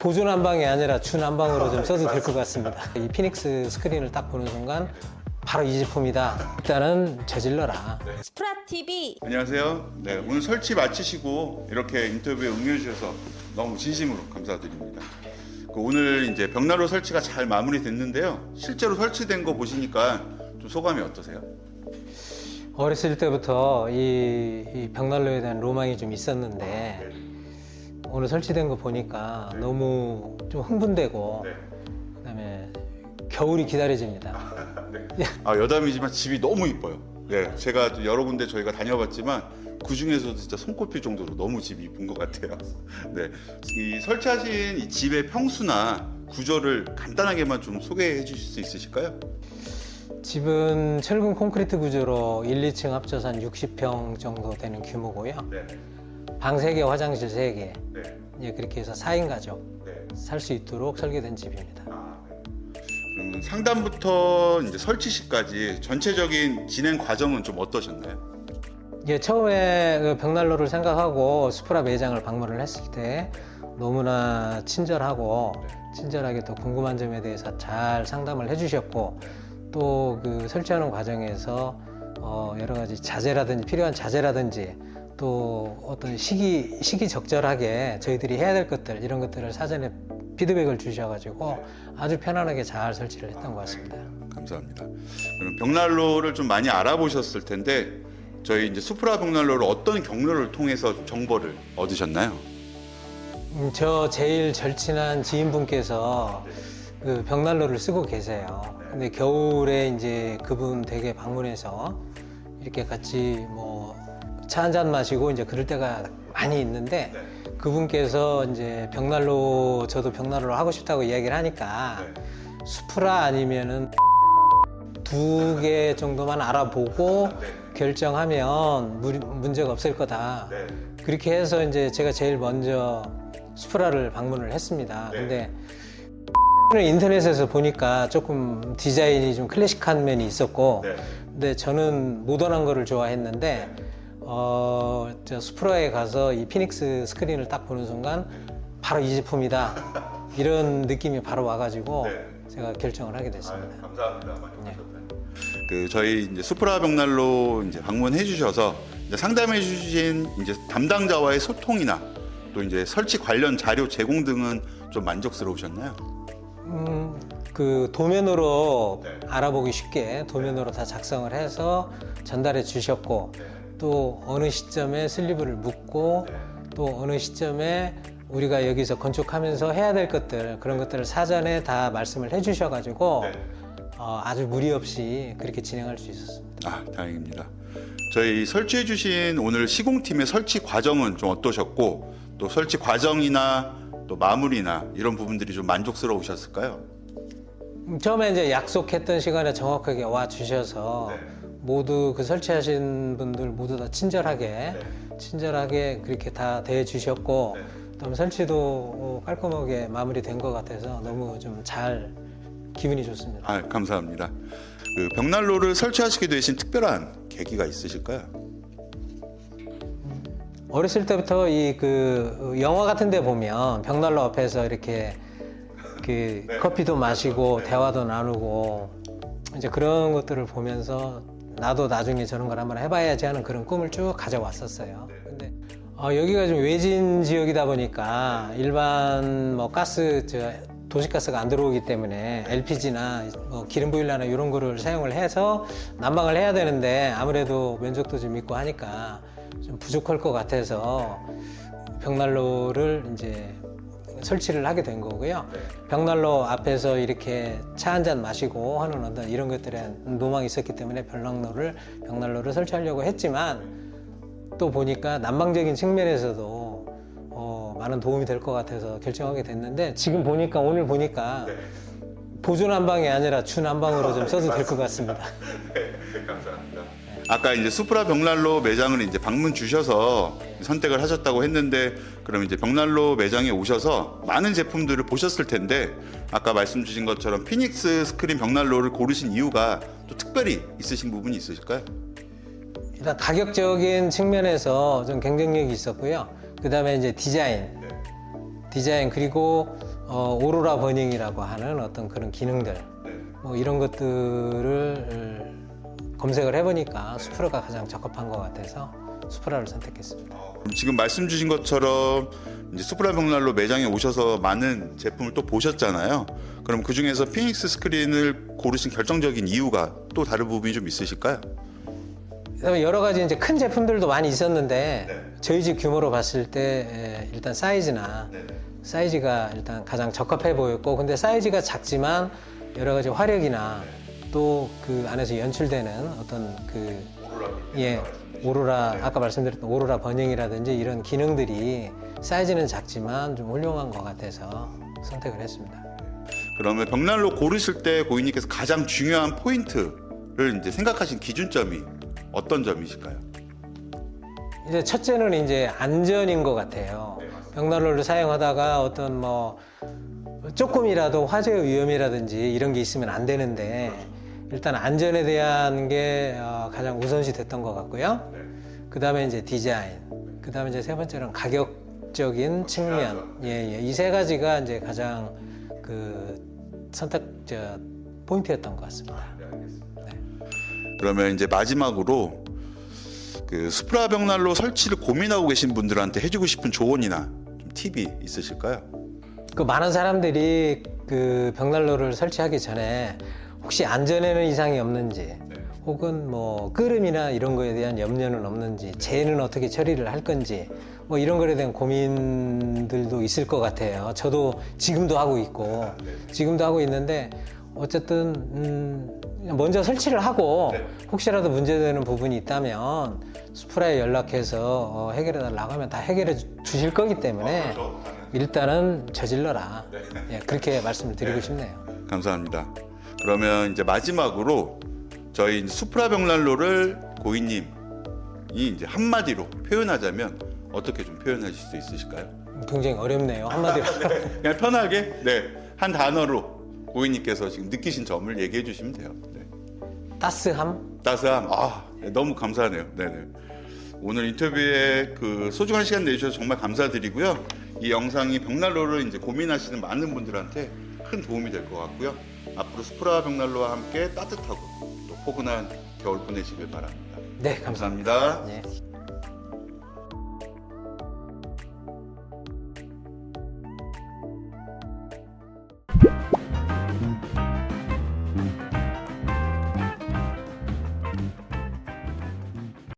보조 난방이 아니라 주 난방으로 좀 써도 될 것 같습니다. 이 피닉스 스크린을 딱 보는 순간 바로 이 제품이다. 일단은 저질러라. 스프라TV. 안녕하세요. 네, 오늘 설치 마치시고 이렇게 인터뷰에 응해주셔서 너무 진심으로 감사드립니다. 오늘 이제 벽난로 설치가 잘 마무리됐는데요. 실제로 설치된 거 보시니까 좀 소감이 어떠세요? 어렸을 때부터 이 벽난로에 대한 로망이 좀 있었는데 오늘 설치된 거 보니까 너무 좀 흥분되고 그다음에 겨울이 기다려집니다. 여담이지만 집이 너무 이뻐요. 네, 제가 여러 군데 저희가 다녀봤지만 그 중에서도 진짜 손꼽힐 정도로 너무 집이 이쁜 것 같아요. 네, 이 설치하신 이 집의 평수나 구조를 간단하게만 좀 소개해 주실 수 있으실까요? 집은 철근 콘크리트 구조로 1, 2층 합쳐서 한 60평 정도 되는 규모고요. 네. 방 3개, 화장실 3개. 네. 예, 그렇게 해서 4인 가족 네. 살 수 있도록 설계된 집입니다. 그러면 상담부터 이제 설치시까지 전체적인 진행 과정은 좀 어떠셨나요? 예, 처음에 그 벽난로를 생각하고 수프라 매장을 방문을 했을 때 너무나 친절하고 친절하게 또 궁금한 점에 대해서 잘 상담을 해주셨고 또 그 설치하는 과정에서 여러 가지 자재라든지 필요한 자재라든지 또 어떤 시기적절하게 저희들이 해야 될 것들 이런 것들을 사전에 피드백을 주셔가지고 아주 편안하게 잘 설치를 했던 것 같습니다. 감사합니다. 그럼 벽난로를 좀 많이 알아보셨을 텐데 저희 이제 수프라 벽난로를 어떤 경로를 통해서 좀 정보를 얻으셨나요? 저 제일 절친한 지인분께서 그 벽난로를 쓰고 계세요. 근데 겨울에 이제 그분 댁에 방문해서 이렇게 같이 뭐 차 한 잔 마시고 이제 그럴 때가 많이 있는데 그분께서 이제 벽난로 저도 벽난로를 하고 싶다고 이야기를 하니까 수프라 아니면은 2개 정도만 알아보고 결정하면 문제가 없을 거다. 그렇게 해서 이제 제가 제일 먼저 수프라를 방문을 했습니다. 근데 인터넷에서 보니까 조금 디자인이 좀 클래식한 면이 있었고 근데 저는 모던한 거를 좋아했는데 저 수프라에 가서 이 피닉스 스크린을 딱 보는 순간 바로 이 제품이다 이런 느낌이 바로 와가지고 제가 결정을 하게 됐습니다. 감사합니다. 그 저희 이제 수프라 벽난로 이제 방문해 주셔서 이제 상담해 주신 이제 담당자와의 소통이나 또 이제 설치 관련 자료 제공 등은 좀 만족스러우셨나요? 그 도면으로 알아보기 쉽게 도면으로 다 작성을 해서 전달해 주셨고 또 어느 시점에 슬리브를 묶고 또 어느 시점에 우리가 여기서 건축하면서 해야 될 것들 그런 것들을 사전에 다 말씀을 해 주셔가지고 아주 무리 없이 그렇게 진행할 수 있었습니다. 다행입니다. 저희 설치해 주신 오늘 시공팀의 설치 과정은 좀 어떠셨고 또 설치 과정이나 또 마무리나 이런 부분들이 좀 만족스러우셨을까요? 처음에 이제 약속했던 시간에 정확하게 와 주셔서 모두 그 설치하신 분들 모두 다 친절하게 그렇게 다 대해 주셨고 그다음에 설치도 깔끔하게 마무리된 것 같아서 너무 좀 잘 기분이 좋습니다. 감사합니다. 그 벽난로를 설치하시게 되신 특별한 계기가 있으실까요? 어렸을 때부터 이 그 영화 같은 데 보면 벽난로 앞에서 이렇게 그 커피도 마시고 대화도 나누고 이제 그런 것들을 보면서 나도 나중에 저런 걸 한번 해봐야지 하는 그런 꿈을 쭉 가져왔었어요. 근데 여기가 좀 외진 지역이다 보니까 일반 뭐 가스 도시가스가 안 들어오기 때문에 LPG나 뭐 기름 보일러나 이런 거를 사용을 해서 난방을 해야 되는데 아무래도 면적도 좀 있고 하니까 좀 부족할 것 같아서 벽난로를 이제 설치를 하게 된 거고요. 벽난로 앞에서 이렇게 차 한 잔 마시고 하는 어떤 이런 것들에 로망이 있었기 때문에 벽난로를 설치하려고 했지만 또 보니까 난방적인 측면에서도 많은 도움이 될 것 같아서 결정하게 됐는데 지금 보니까 오늘 보니까 보조 난방이 아니라 주 난방으로 좀 써도 될 것 같습니다. 감사합니다. 아까 이제 수프라 벽난로 매장을 이제 방문 주셔서 선택을 하셨다고 했는데 그럼 이제 벽난로 매장에 오셔서 많은 제품들을 보셨을 텐데 아까 말씀 주신 것처럼 피닉스 스크린 벽난로를 고르신 이유가 또 특별히 있으신 부분이 있으실까요? 일단 가격적인 측면에서 좀 경쟁력이 있었고요. 그 다음에 이제 디자인 그리고 오로라 버닝이라고 하는 어떤 그런 기능들 뭐 이런 것들을 검색을 해보니까 수프라가 가장 적합한 것 같아서 수프라를 선택했습니다. 지금 말씀 주신 것처럼 이제 수프라 벽난로 매장에 오셔서 많은 제품을 또 보셨잖아요. 그럼 그 중에서 피닉스 스크린을 고르신 결정적인 이유가 또 다른 부분이 좀 있으실까요? 그다음에 여러 가지 이제 큰 제품들도 많이 있었는데 저희 집 규모로 봤을 때 일단 사이즈가 일단 가장 적합해 보였고, 근데 사이즈가 작지만 여러 가지 화력이나 또 그 안에서 연출되는 어떤 그 오로라 아까 말씀드렸던 오로라 버닝이라든지 이런 기능들이 사이즈는 작지만 좀 훌륭한 것 같아서 선택을 했습니다. 그러면 벽난로 고르실 때 고객님께서 가장 중요한 포인트를 이제 생각하신 기준점이 어떤 점이실까요? 이제 첫째는 이제 안전인 것 같아요. 벽난로를 사용하다가 어떤 뭐 조금이라도 화재 위험이라든지 이런 게 있으면 안 되는데 일단 안전에 대한 게 가장 우선시 됐던 것 같고요. 그 다음에 이제 디자인, 그 다음에 이제 세 번째는 가격적인 측면, 이 세 가지가 이제 가장 그 선택 포인트였던 것 같습니다. 그러면 이제 마지막으로 그 수프라 벽난로 설치를 고민하고 계신 분들한테 해주고 싶은 조언이나 좀 팁이 있으실까요? 그 많은 사람들이 그 벽난로를 설치하기 전에 혹시 안전에는 이상이 없는지, 혹은 뭐 끓음이나 이런 거에 대한 염려는 없는지, 재는 어떻게 처리를 할 건지, 뭐 이런 거에 대한 고민들도 있을 것 같아요. 저도 지금도 하고 있는데 어쨌든 먼저 설치를 하고 혹시라도 문제되는 부분이 있다면 수프라에 연락해서 해결해 달라고 하면 다 해결해 주실 거기 때문에 일단은 저질러라. 그렇게 말씀을 드리고 싶네요. 감사합니다. 그러면 이제 마지막으로 저희 수프라 벽난로를 고객님이 이제 한마디로 표현하자면 어떻게 좀 표현하실 수 있으실까요? 굉장히 어렵네요. 한마디로. 그냥 편하게 한 단어로 고객님께서 지금 느끼신 점을 얘기해 주시면 돼요. 따스함? 따스함. 너무 감사하네요. 네네. 오늘 인터뷰에 그 소중한 시간 내주셔서 정말 감사드리고요. 이 영상이 벽난로를 이제 고민하시는 많은 분들한테 큰 도움이 될 것 같고요. 앞으로 수프라 벽난로와 함께 따뜻하고 또 포근한 겨울 보내시길 바랍니다. 네, 감사합니다. 네.